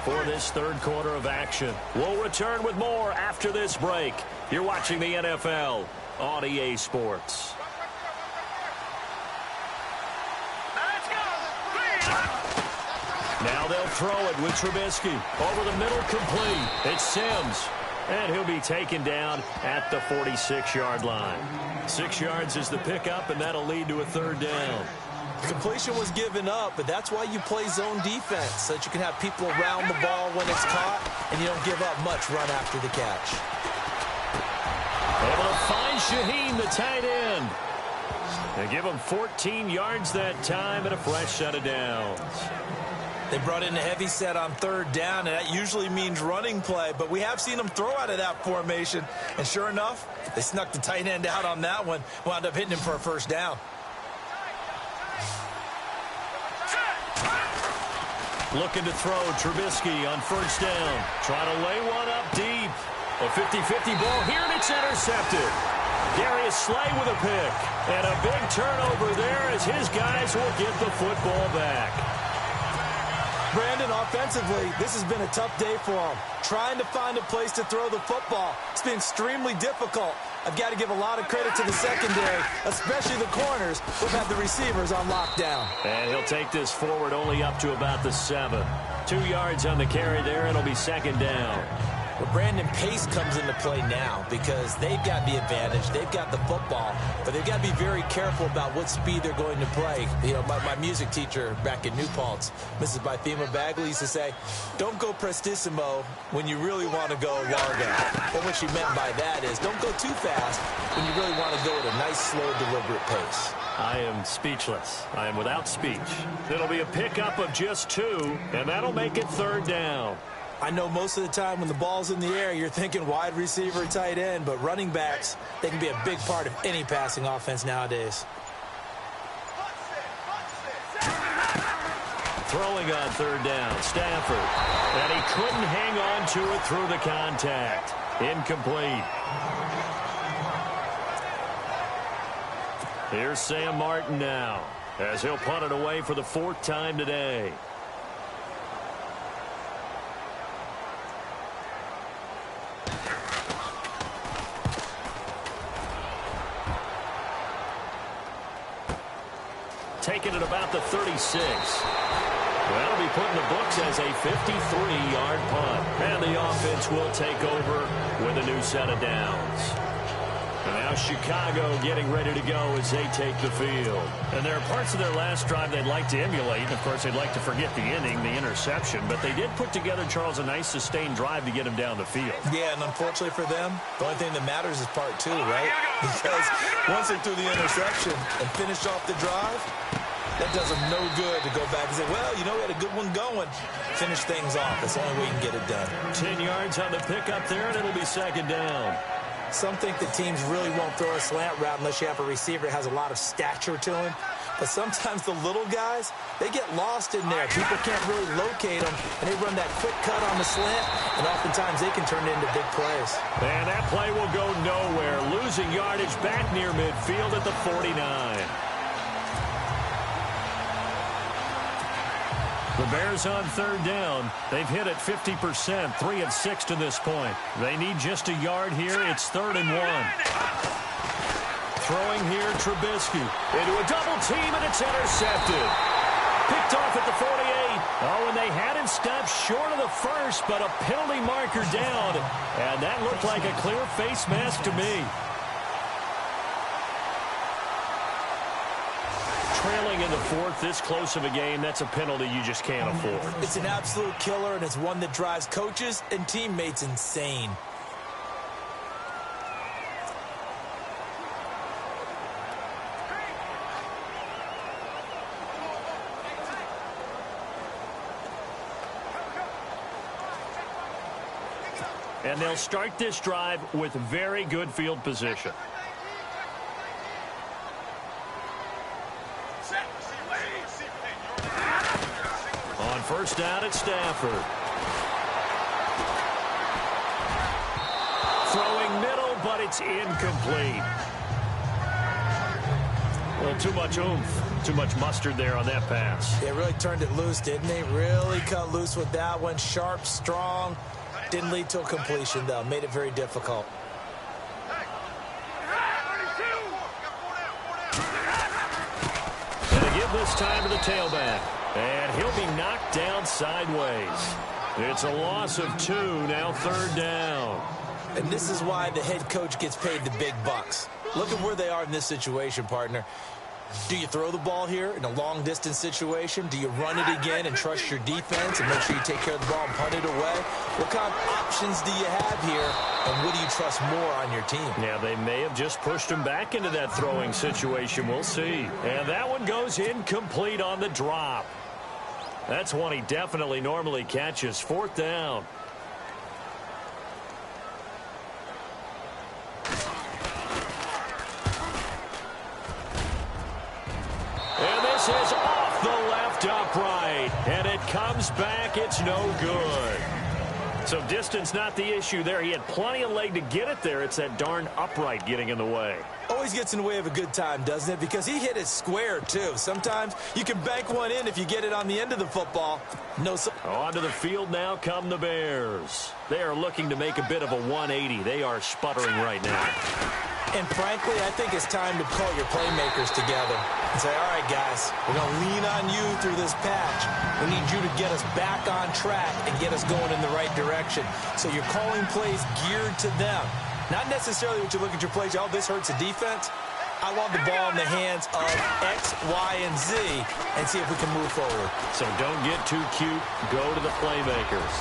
for this 3rd quarter of action. We'll return with more after this break. You're watching the NFL on EA Sports. Now they'll throw it with Trubisky. Over the middle, complete. It's Sims. And he'll be taken down at the 46-yard line. 6 yards is the pickup, and that'll lead to a 3rd down. Completion was given up, but that's why you play zone defense, so that you can have people around the ball when it's caught, and you don't give up much run after the catch. Able to find Shaheen, the tight end. They give him 14 yards that time and a fresh set of downs. They brought in a heavy set on 3rd down, and that usually means running play, but we have seen them throw out of that formation, and sure enough, they snuck the tight end out on that one, wound up hitting him for a first down. Looking to throw Trubisky on 1st down. Trying to lay one up deep. A 50-50 ball here, and it's intercepted. Darius Slay with a pick. And a big turnover there as his guys will get the football back. Brandon, offensively, this has been a tough day for him. Trying to find a place to throw the football. It's been extremely difficult. I've got to give a lot of credit to the secondary, especially the corners who've had the receivers on lockdown. And he'll take this forward only up to about the 7. 2 yards on the carry there. It'll be 2nd down. Well, Brandon, pace comes into play now because they've got the advantage. They've got the football, but they've got to be very careful about what speed they're going to play. You know, my music teacher back in New Paltz, Mrs. Bythema Bagley, used to say, don't go prestissimo when you really want to go largo. And what she meant by that is don't go too fast when you really want to go at a nice, slow, deliberate pace. I am speechless. I am without speech. It'll be a pickup of just 2, and that'll make it 3rd down. I know most of the time when the ball's in the air, you're thinking wide receiver, tight end, but running backs, they can be a big part of any passing offense nowadays. Throwing on 3rd down, Stafford. And he couldn't hang on to it through the contact. Incomplete. Here's Sam Martin now, as he'll punt it away for the 4th time today. Taking it about the 36. That'll be put in the books as a 53-yard punt. And the offense will take over with a new set of downs. And now Chicago getting ready to go as they take the field. And there are parts of their last drive they'd like to emulate. And, of course, they'd like to forget the ending, the interception. But they did put together, Charles, a nice sustained drive to get him down the field. Yeah, and unfortunately for them, the only thing that matters is part 2, right? Because once they threw the interception and finished off the drive, that does them no good to go back and say, well, you know, we had a good one going. Finish things off. That's the only way you can get it done. 10 yards on the pickup there, and it'll be 2nd down. Some think that teams really won't throw a slant route unless you have a receiver that has a lot of stature to him. But sometimes the little guys, they get lost in there. People can't really locate them, and they run that quick cut on the slant, and oftentimes they can turn it into big plays. And that play will go nowhere. Losing yardage back near midfield at the 49. The Bears on 3rd down. They've hit it 50%, 3 of 6 to this point. They need just a yard here. It's 3rd and 1. Throwing here, Trubisky into a double team, and it's intercepted. Picked off at the 48. Oh, and they had him stopped short of the first, but a penalty marker down. And that looked like a clear face mask to me. Trailing in the 4th, this close of a game, that's a penalty you just can't afford. It's an absolute killer, and it's one that drives coaches and teammates insane. And they'll start this drive with very good field position. On 1st down at Stafford. Throwing middle, but it's incomplete. Well, too much oomph, too much mustard there on that pass. They really turned it loose, didn't they? Really cut loose with that one. Sharp, strong. Didn't lead to a completion, though. Made it very difficult. And they give this time to the tailback. And he'll be knocked down sideways. It's a loss of 2, now 3rd down. And this is why the head coach gets paid the big bucks. Look at where they are in this situation, partner. Do you throw the ball here in a long-distance situation? Do you run it again and trust your defense and make sure you take care of the ball and punt it away? What kind of options do you have here, and what do you trust more on your team? Yeah, they may have just pushed him back into that throwing situation. We'll see. And that one goes incomplete on the drop. That's one he definitely normally catches. 4th down. And this is off the left upright. And it comes back. It's no good. So distance not the issue there. He had plenty of leg to get it there. It's that darn upright getting in the way. Always gets in the way of a good time, doesn't it? Because he hit it square, too. Sometimes you can bank one in if you get it on the end of the football. No. Onto the field now come the Bears. They are looking to make a bit of a 180. They are sputtering right now. And frankly, I think it's time to call your playmakers together and say, all right, guys, we're going to lean on you through this patch. We need you to get us back on track and get us going in the right direction. So you're calling plays geared to them. Not necessarily what you look at your plays, oh, this hurts the defense. I want the ball in the hands of X, Y, and Z and see if we can move forward. So don't get too cute. Go to the playmakers.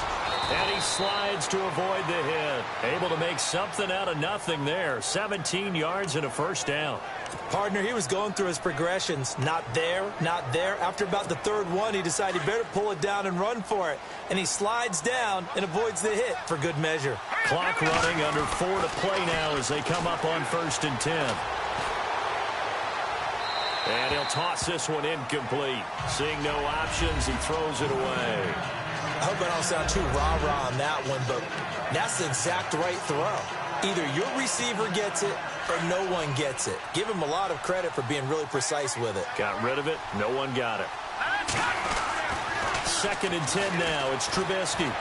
And he slides to avoid the hit. Able to make something out of nothing there. 17 yards and a first down. Partner, he was going through his progressions. Not there, not there. After about the third one, he decided he better pull it down and run for it. And he slides down and avoids the hit for good measure. Clock running, under 4 to play now as they come up on 1st and 10. And he'll toss this one incomplete. Seeing no options, he throws it away. I hope I don't sound too rah-rah on that one, but that's the exact right throw. Either your receiver gets it or no one gets it. Give him a lot of credit for being really precise with it. Got rid of it. No one got it. 2nd and 10 now. It's Trubisky.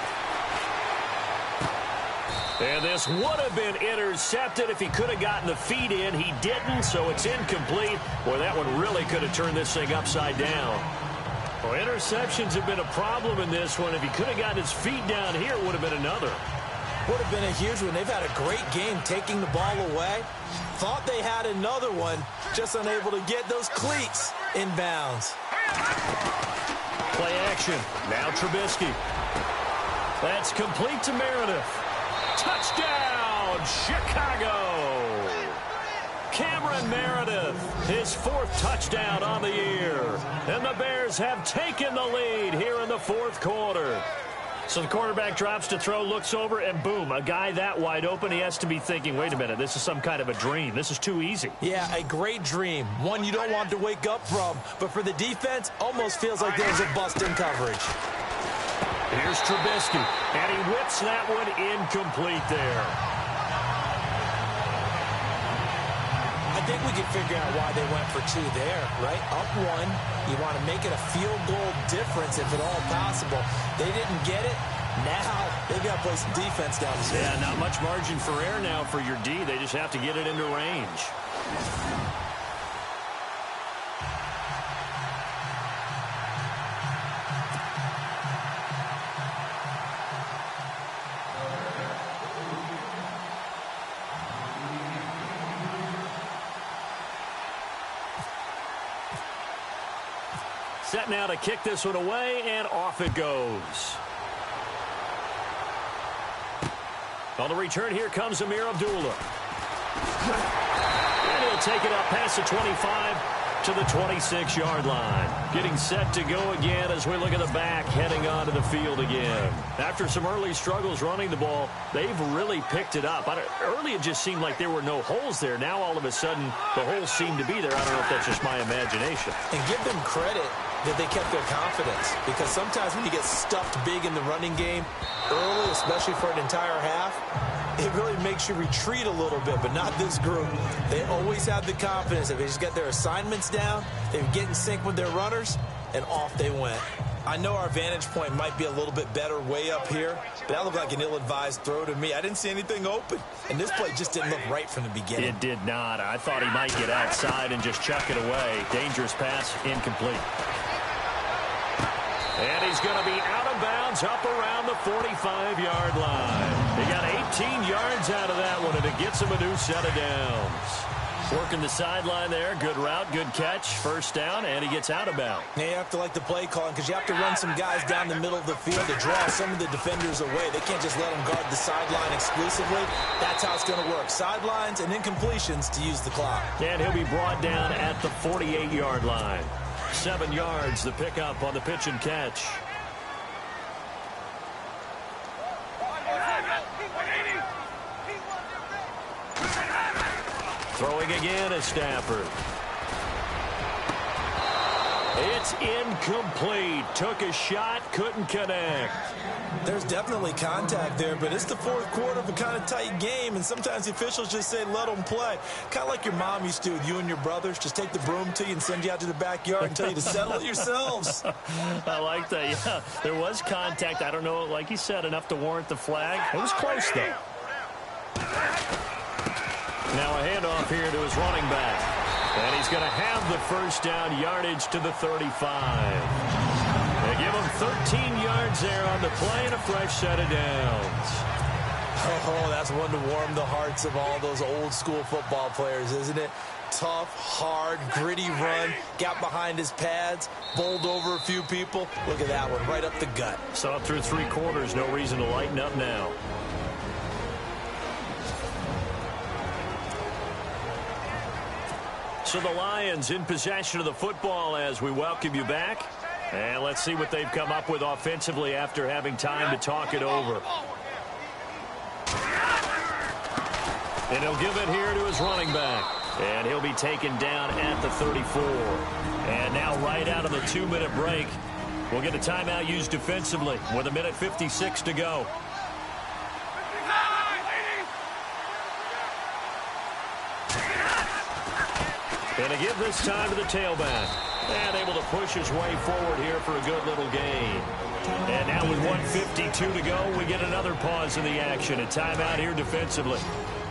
And this would have been intercepted if he could have gotten the feet in. He didn't, so it's incomplete. Boy, that one really could have turned this thing upside down. Well, interceptions have been a problem in this one. If he could have gotten his feet down here, it would have been another. Would have been a huge one. They've had a great game taking the ball away. Thought they had another one, just unable to get those cleats in bounds. Play action. Now Trubisky. That's complete to Meredith. Touchdown, Chicago! Cameron Meredith, his 4th touchdown on the year. And the Bears have taken the lead here in the 4th quarter. So the quarterback drops to throw, looks over, and boom, a guy that wide open, he has to be thinking, wait a minute, this is some kind of a dream. This is too easy. Yeah, a great dream. One you don't want to wake up from. But for the defense, almost feels like there's a bust in coverage. Here's Trubisky, and he whips that one incomplete there. I think we can figure out why they went for 2 there, right? Up 1, you want to make it a field goal difference if at all possible. They didn't get it. Now they've got to play some defense down the field. Yeah, not much margin for error now for your D. They just have to get it into range. Set now to kick this one away, and off it goes. On the return, here comes Amir Abdullah. And he'll take it up past the 25 to the 26-yard line. Getting set to go again as we look at the back, heading onto the field again. After some early struggles running the ball, they've really picked it up. Early it just seemed like there were no holes there. Now all of a sudden, the holes seem to be there. I don't know if that's just my imagination. And give them credit that they kept their confidence, because sometimes when you get stuffed big in the running game early, especially for an entire half, it really makes you retreat a little bit, but not this group. They always have the confidence that they just get their assignments down, they get in sync with their runners, and off they went. I know our vantage point might be a little bit better way up here, but that looked like an ill-advised throw to me. I didn't see anything open, and this play just didn't look right from the beginning. It did not. I thought he might get outside and just chuck it away. Dangerous pass, incomplete. And he's going to be out of bounds up around the 45-yard line. He got 18 yards out of that one, and it gets him a new set of downs. Working the sideline there. Good route, good catch. First down, and he gets out of bounds. Now you have to like the play calling, because you have to run some guys down the middle of the field to draw some of the defenders away. They can't just let them guard the sideline exclusively. That's how it's going to work. Sidelines and incompletions to use the clock. And he'll be brought down at the 48-yard line. 7 yards, the pickup on the pitch and catch. Throwing again is Stafford. It's incomplete. Took a shot, couldn't connect. There's definitely contact there, but it's the 4th quarter of a kind of tight game, and sometimes the officials just say, let them play. Kind of like your mom used to with you and your brothers. Just take the broom to you and send you out to the backyard and tell you to settle it yourselves. I like that, yeah. There was contact. I don't know, like you said, enough to warrant the flag. It was close, though. Now a handoff here to his running back. And he's going to have the first down, yardage to the 35. They give him 13 yards there on the play and a fresh set of downs. Oh, that's one to warm the hearts of all those old school football players, isn't it? Tough, hard, gritty run, got behind his pads, bowled over a few people. Look at that one, right up the gut. Saw it through 3 quarters, no reason to lighten up now. So the Lions in possession of the football as we welcome you back. And let's see what they've come up with offensively after having time to talk it over. And he'll give it here to his running back. And he'll be taken down at the 34. And now right out of the 2-minute break, we'll get a timeout used defensively with 1:56 to go. And to give this time to the tailback. And able to push his way forward here for a good little gain. And now with 1:52 to go, we get another pause in the action. A timeout here defensively.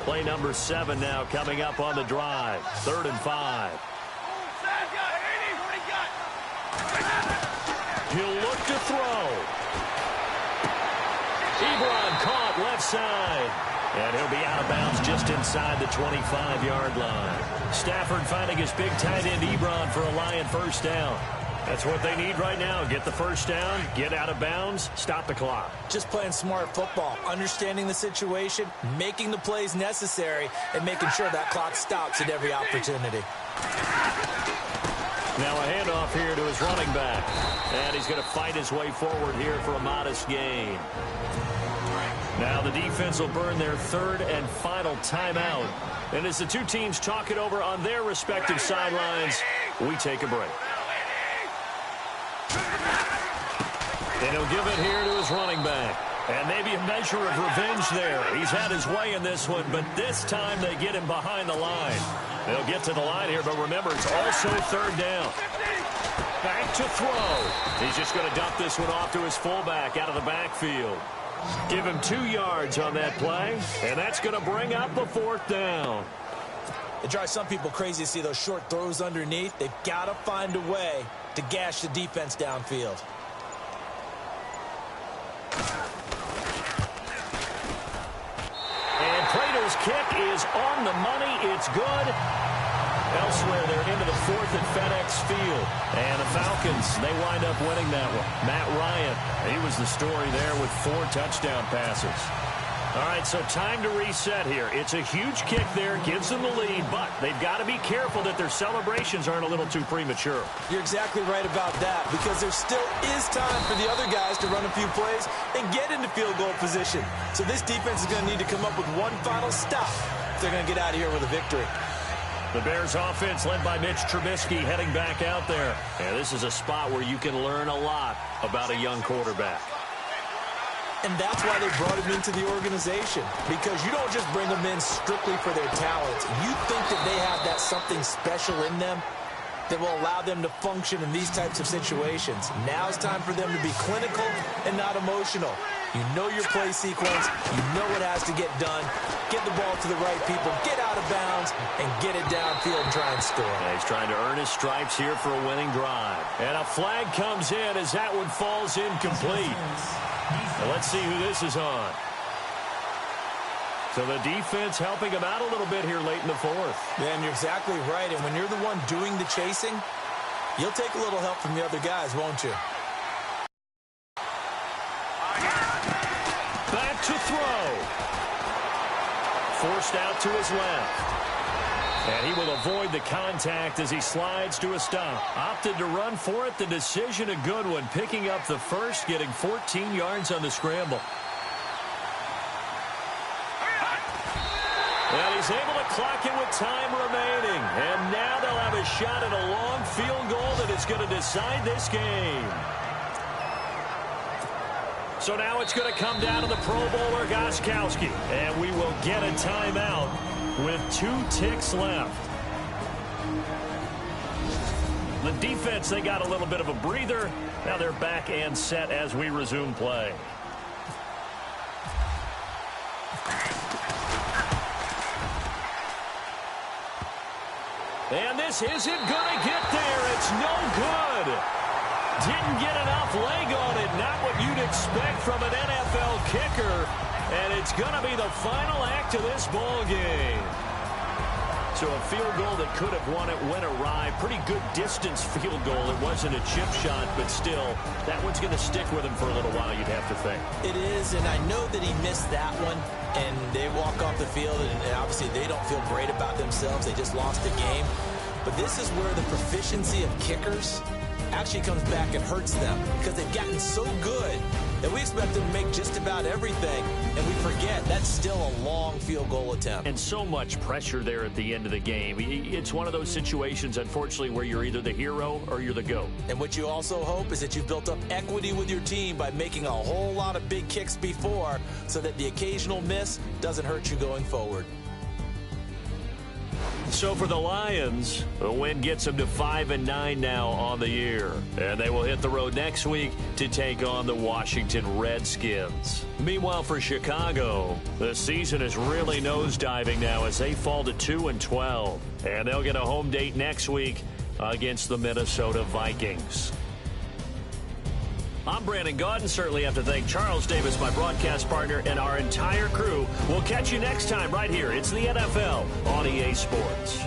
Play number 7 now coming up on the drive. 3rd and 5. He'll look to throw. Ebron caught left side. And he'll be out of bounds just inside the 25-yard line. Stafford finding his big tight end Ebron for a Lion first down. That's what they need right now. Get the first down, get out of bounds, stop the clock. Just playing smart football, understanding the situation, making the plays necessary, and making sure that clock stops at every opportunity. Now a handoff here to his running back. And he's going to fight his way forward here for a modest gain. Now the defense will burn their 3rd and final timeout. And as the two teams talk it over on their respective sidelines, we take a break. And he'll give it here to his running back. And maybe a measure of revenge there. He's had his way in this one, but this time they get him behind the line. They'll get to the line here, but remember, it's also 3rd down. Back to throw. He's just going to dump this one off to his fullback out of the backfield. Give him 2 yards on that play, and that's going to bring up a 4th down. It drives some people crazy to see those short throws underneath. They've got to find a way to gash the defense downfield. And Prater's kick is on the money. It's good. Elsewhere, they're into the 4th at FedEx Field. And the Falcons, they wind up winning that one. Matt Ryan, he was the story there with 4 touchdown passes. All right, so time to reset here. It's a huge kick there, gives them the lead, but they've got to be careful that their celebrations aren't a little too premature. You're exactly right about that, because there still is time for the other guys to run a few plays and get into field goal position. So this defense is going to need to come up with one final stop if they're going to get out of here with a victory. The Bears offense led by Mitch Trubisky heading back out there. And this is a spot where you can learn a lot about a young quarterback. And that's why they brought him into the organization, because you don't just bring them in strictly for their talents. You think that they have that something special in them that will allow them to function in these types of situations. Now it's time for them to be clinical and not emotional. You know your play sequence. You know what has to get done. Get the ball to the right people, get out of bounds, and get it downfield and try and score. Yeah, he's trying to earn his stripes here for a winning drive. And a flag comes in as that one falls incomplete. And let's see who this is on. So the defense helping him out a little bit here late in the 4th. Yeah, and you're exactly right. And when you're the one doing the chasing, you'll take a little help from the other guys, won't you? Back to throw. Forced out to his left. And he will avoid the contact as he slides to a stop. Opted to run for it. The decision a good one. Picking up the first, getting 14 yards on the scramble. And he's able to clock it with time remaining. And now they'll have a shot at a long field goal that is going to decide this game. So now it's going to come down to the Pro Bowler Gostkowski. And we will get a timeout with 2 ticks left. The defense, they got a little bit of a breather. Now they're back and set as we resume play. And this isn't going to get there. It's no good. Didn't get enough leg on it. Not what you'd expect from an NFL kicker. And it's going to be the final act of this ball game. So a field goal that could have won it went awry. Pretty good distance field goal. It wasn't a chip shot, but still, that one's going to stick with him for a little while, you'd have to think. It is, and I know that he missed that one, and they walk off the field, and obviously they don't feel great about themselves. They just lost the game. But this is where the proficiency of kickers actually comes back and hurts them, because they've gotten so good that we expect them to make just about everything, and we forget that's still a long field goal attempt. And so much pressure there at the end of the game. It's one of those situations, unfortunately, where you're either the hero or you're the GOAT. And what you also hope is that you've built up equity with your team by making a whole lot of big kicks before, so that the occasional miss doesn't hurt you going forward. So for the Lions, the win gets them to 5-9 now on the year. And they will hit the road next week to take on the Washington Redskins. Meanwhile, for Chicago, the season is really nosediving now as they fall to 2-12. And they'll get a home date next week against the Minnesota Vikings. I'm Brandon Gaudin. Certainly have to thank Charles Davis, my broadcast partner, and our entire crew. We'll catch you next time right here. It's the NFL on EA Sports.